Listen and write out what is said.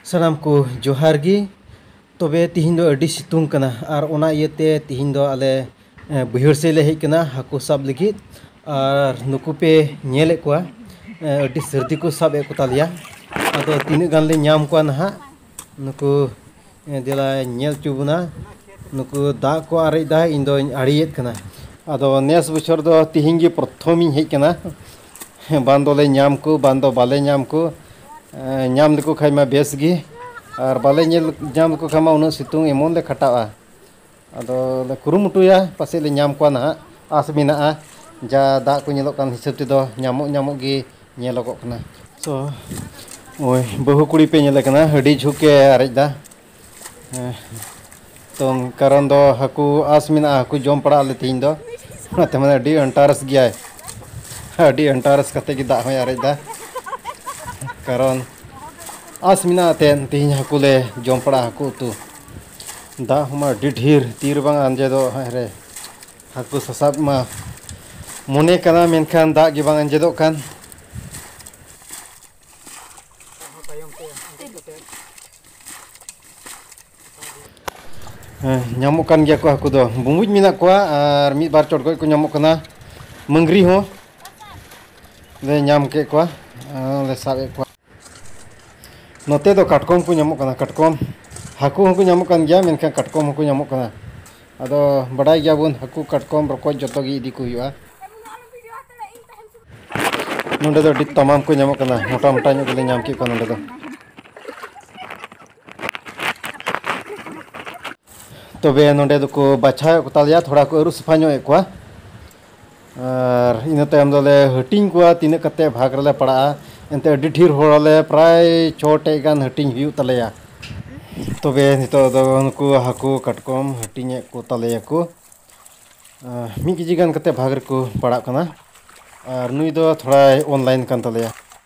सानाम को जोहार गी तबे तिहिन दो अडी सितुंग कना और ओना इयते तिहिन दो आले बहिर से ले हेज कना हाकु साब लगित और नुकु पे नेले कोआ अडी सर्दी को साब एको तालिया आदो तीन गान ले ᱧᱟᱢ कोआ नहा नुकु देला नेल चुबुना नुकु दा को आरे दा इन दो आड़ियत कना आदो नेस बछर दो तिहिन गी प्रथम इन हेज कना बांदोले ᱧाम को बांदो बाले ᱧाम को ᱧᱟᱢ लेको खाइ मा बेस गी और बाले ᱧᱟᱢ लेको खामा उन सितुंग एमन ले खटावा अदो ले कुरुमुटुया पासे ले ᱧाम कोआ नहा आस मेनाआ जा दा को नेलोक कान हिसाब ते दो ᱧामोक गी नेलोगोक कना सो ओय बहु कुड़ी पे नेले कना हडी झुके आरेज दा तो कारण दो हाकु आस मेना हाकु जम पड़ा ले तीन दो ते माने अडी अंटारस गिया अडी अंटारस कते गी दा होय आरेज दा कारण आस मिना तेन तीन हाकु ले जम पड़ा हाकु तु दा हमा ढेर तीर बांग अंजे दो रे हाकु ससाब मा मोने कना मेनखान दा गे बांग अंजे दो कान ᱧᱟᱢᱚᱜ ᱠᱟᱱ ᱜᱮᱭᱟ ᱠᱚ ᱦᱟᱠᱩ ᱫᱚ ᱵᱩᱢᱵᱩᱡ ᱢᱮᱱᱟᱜ ᱠᱚᱣᱟ ᱟᱨ ᱢᱤᱫ ᱵᱟᱨ ᱪᱚᱲᱜᱚᱡ ᱠᱚ ᱧᱟᱢᱚᱜ ᱠᱟᱱᱟ ᱢᱟᱝᱜᱨᱤ ᱦᱚᱸ ले ᱧᱟᱢ के कोआ ले साबे कोआ नोते दो काटकोम को ᱧᱟᱢᱚᱜ ᱠᱟᱱᱟ काटकोम हाकु हको ᱧᱟᱢᱚᱜ ᱠᱟᱱ ᱜᱮᱭᱟ मेनखान काटकोम हको ᱧᱟᱢᱚᱜ ᱠᱟᱱᱟ आदो बड़ाई गया बुन हाकु काटकोम रकोज जतो गी इदी को हुआ नोंडे दो डी तमाम को ᱧᱟᱢᱚᱜ ᱠᱟᱱᱟ मोटा मोटा ᱧᱚᱜ ᱜᱮᱞᱮ ᱧᱟᱢ ᱠᱮ ᱠᱚ नोंडे दो तबे नोंडे दो को बाछा को तालिया थोड़ा को अरु सफा ᱧᱚᱜ कोआ और इन तायम दोले हटिंग कोआ तीन कते भाग रले पड़ा एनते अडी ढेर होड़ले प्राय 6 गान हटिंग हुयु तलेया तबे नितो दो उनको हाकु काटकोम हटिंग को तलेया को मी केजी गान कते भाग रे को पड़ा कना और नुई दो थोड़ा ऑनलाइन कान तलेया